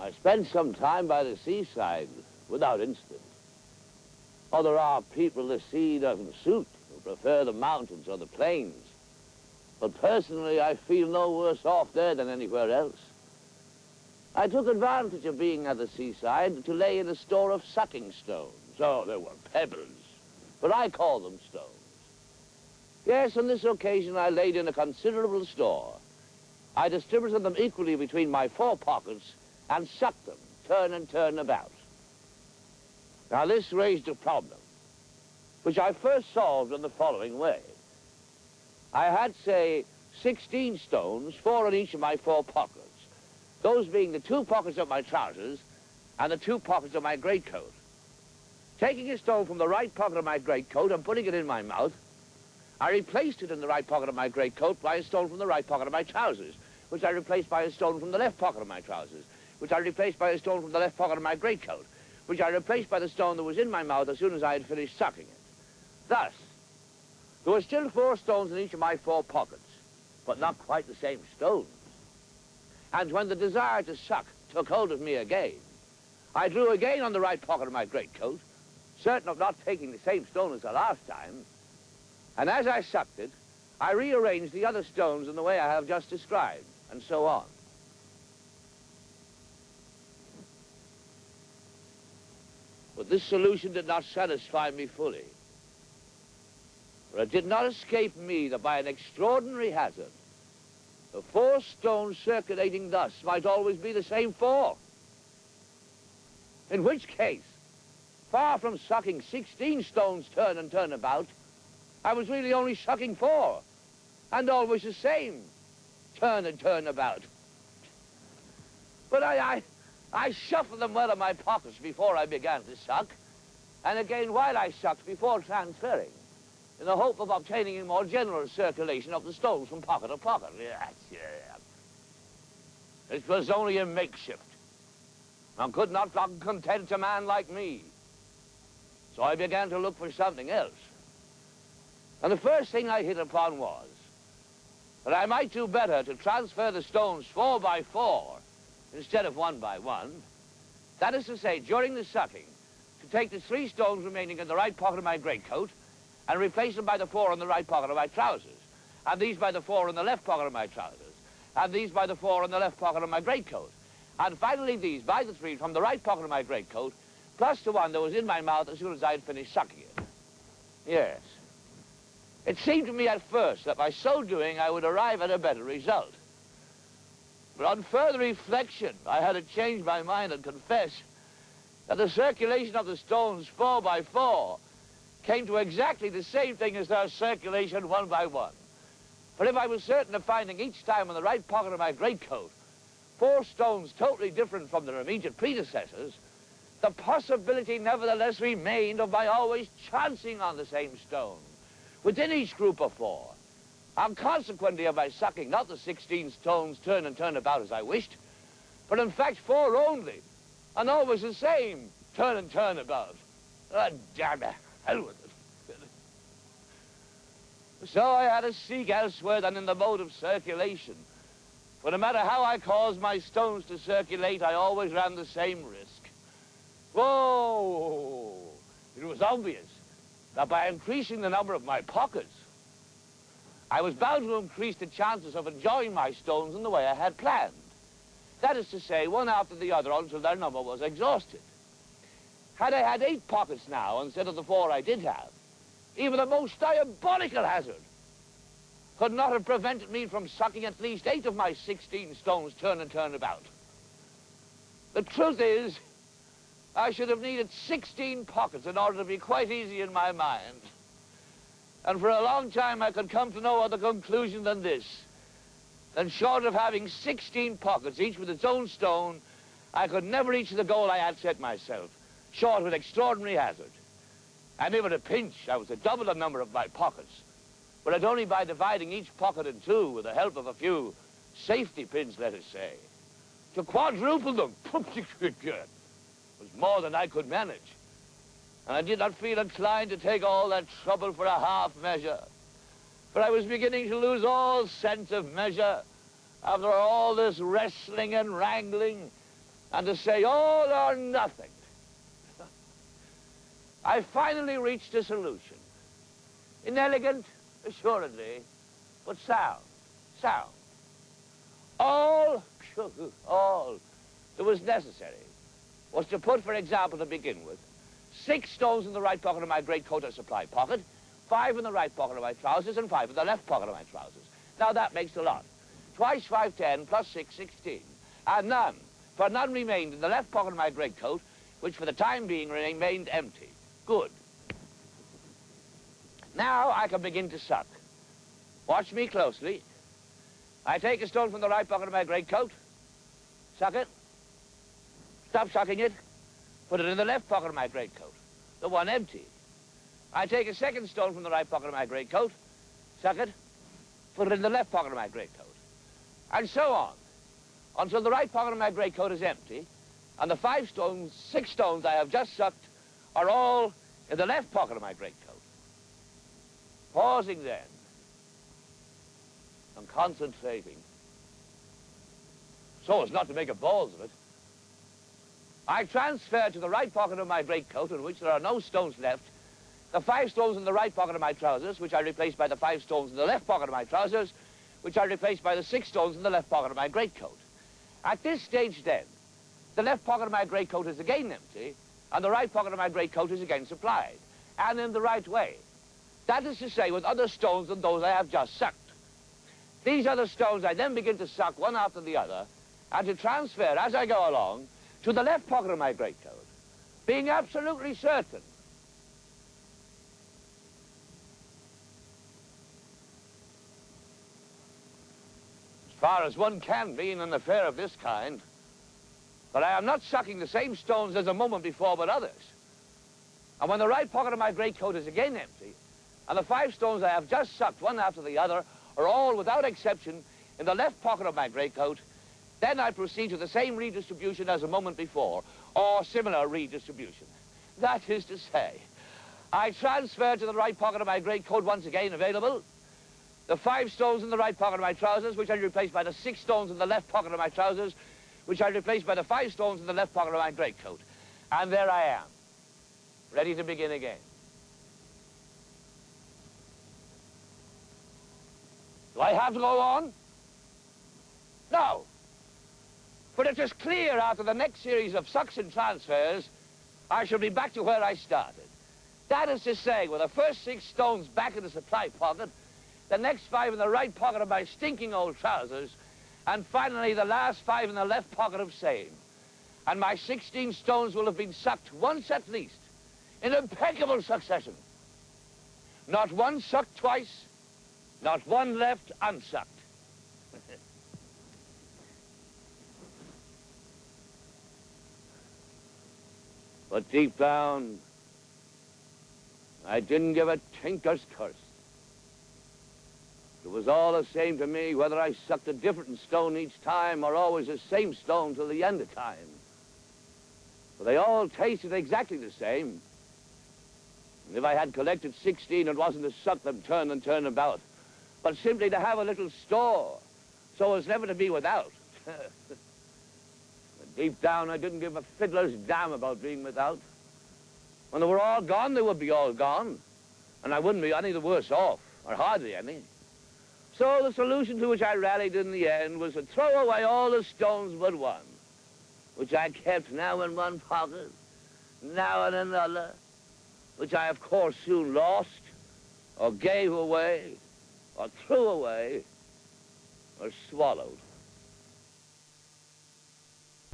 I spent some time by the seaside without incident. Oh, there are people the sea doesn't suit, who prefer the mountains or the plains. But personally, I feel no worse off there than anywhere else. I took advantage of being at the seaside to lay in a store of sucking stones. Oh, there were pebbles, but I call them stones. Yes, on this occasion I laid in a considerable store. I distributed them equally between my 4 pockets and sucked them, turn and turn about. Now this raised a problem, which I first solved in the following way. I had, say, 16 stones, 4 in each of my 4 pockets, those being the 2 pockets of my trousers and the 2 pockets of my greatcoat. Taking a stone from the right pocket of my greatcoat and putting it in my mouth, I replaced it in the right pocket of my greatcoat by a stone from the right pocket of my trousers, which I replaced by a stone from the left pocket of my trousers, which I replaced by a stone from the left pocket of my greatcoat, which I replaced by the stone that was in my mouth as soon as I had finished sucking it. Thus, there were still 4 stones in each of my 4 pockets, but not quite the same stones. And when the desire to suck took hold of me again, I drew again on the right pocket of my greatcoat, certain of not taking the same stone as the last time, and as I sucked it, I rearranged the other stones in the way I have just described, and so on. But this solution did not satisfy me fully. For it did not escape me that by an extraordinary hazard, the 4 stones circulating thus might always be the same 4. In which case, far from sucking 16 stones turn and turn about, I was really only sucking 4, and always the same turn and turn about. But I shuffled them well in my pockets before I began to suck, and again while I sucked before transferring, in the hope of obtaining a more general circulation of the stones from pocket to pocket. Yes, yeah. It was only a makeshift, and could not long content a man like me. So I began to look for something else. And the first thing I hit upon was that I might do better to transfer the stones 4 by 4 instead of 1 by 1. That is to say, during the sucking, to take the 3 stones remaining in the right pocket of my greatcoat and replace them by the 4 in the right pocket of my trousers, and these by the 4 in the left pocket of my trousers, and these by the 4 in the left pocket of my greatcoat, and finally these by the 3 from the right pocket of my greatcoat, plus the 1 that was in my mouth as soon as I had finished sucking it. Yes. It seemed to me at first that by so doing I would arrive at a better result. But on further reflection, I had to change my mind and confess that the circulation of the stones 4 by 4 came to exactly the same thing as their circulation 1 by 1. For if I was certain of finding each time in the right pocket of my greatcoat 4 stones totally different from their immediate predecessors, the possibility nevertheless remained of my always chancing on the same stone within each group of 4, and consequently of my sucking not the 16 stones turn and turn about as I wished, but in fact 4 only, and always the same turn and turn about. Oh, damn it, hell with it. So I had to seek elsewhere than in the mode of circulation, for no matter how I caused my stones to circulate, I always ran the same risk. Whoa! It was obvious that by increasing the number of my pockets, I was bound to increase the chances of enjoying my stones in the way I had planned. That is to say, one after the other until their number was exhausted. Had I had 8 pockets now instead of the 4 I did have, even the most diabolical hazard could not have prevented me from sucking at least 8 of my 16 stones turn and turn about. The truth is, I should have needed 16 pockets in order to be quite easy in my mind. And for a long time I could come to no other conclusion than this, that short of having 16 pockets, each with its own stone, I could never reach the goal I had set myself, short with extraordinary hazard. And if at a pinch I was to double the number of my pockets, but it only by dividing each pocket in 2 with the help of a few safety pins, let us say, to quadruple them, was more than I could manage. And I did not feel inclined to take all that trouble for a half measure, for I was beginning to lose all sense of measure after all this wrestling and wrangling, and to say all or nothing, I finally reached a solution. Inelegant, assuredly, but sound, sound. All that was necessary was to put, for example, to begin with, 6 stones in the right pocket of my greatcoat or supply pocket, 5 in the right pocket of my trousers, and 5 in the left pocket of my trousers. Now that makes a lot. Twice 5, 10, plus 6, 16. And none, for none remained in the left pocket of my greatcoat, which for the time being remained empty. Good. Now I can begin to suck. Watch me closely. I take a stone from the right pocket of my greatcoat, suck it, stop sucking it, put it in the left pocket of my greatcoat, the one empty. I take a second stone from the right pocket of my greatcoat, suck it, put it in the left pocket of my greatcoat, and so on, until the right pocket of my greatcoat is empty, and the 6 stones I have just sucked are all in the left pocket of my greatcoat. Pausing then, and concentrating, so as not to make a balls of it, I transfer to the right pocket of my greatcoat, in which there are no stones left, the 5 stones in the right pocket of my trousers, which I replace by the 5 stones in the left pocket of my trousers, which I replace by the 6 stones in the left pocket of my greatcoat. At this stage, then, the left pocket of my greatcoat is again empty, and the right pocket of my greatcoat is again supplied, and in the right way. That is to say, with other stones than those I have just sucked. These other stones I then begin to suck one after the other, and to transfer, as I go along, to the left pocket of my greatcoat, being absolutely certain as far as one can be in an affair of this kind, that I am not sucking the same stones as a moment before, but others. And when the right pocket of my greatcoat is again empty, and the 5 stones I have just sucked one after the other are all, without exception, in the left pocket of my greatcoat, then I proceed to the same redistribution as a moment before, or similar redistribution. That is to say, I transfer to the right pocket of my greatcoat, once again available, the 5 stones in the right pocket of my trousers, which I replace by the 6 stones in the left pocket of my trousers, which I replace by the 5 stones in the left pocket of my greatcoat. And there I am, ready to begin again. Do I have to go on? No. But it is clear after the next series of sucks and transfers, I shall be back to where I started. That is to say, with the first 6 stones back in the supply pocket, the next 5 in the right pocket of my stinking old trousers, and finally the last 5 in the left pocket of same. And my 16 stones will have been sucked once at least, in impeccable succession. Not one sucked twice, not one left unsucked. But deep down, I didn't give a tinker's curse. It was all the same to me whether I sucked a different stone each time or always the same stone till the end of time. For they all tasted exactly the same. And if I had collected 16, it wasn't to suck them turn and turn about, but simply to have a little store, so as never to be without. But deep down, I didn't give a fiddler's damn about being without. When they were all gone, they would be all gone, and I wouldn't be any the worse off, or hardly any. So the solution to which I rallied in the end was to throw away all the stones but one, which I kept now in one pocket, now in another, which I, of course, soon lost, or gave away, or threw away, or swallowed.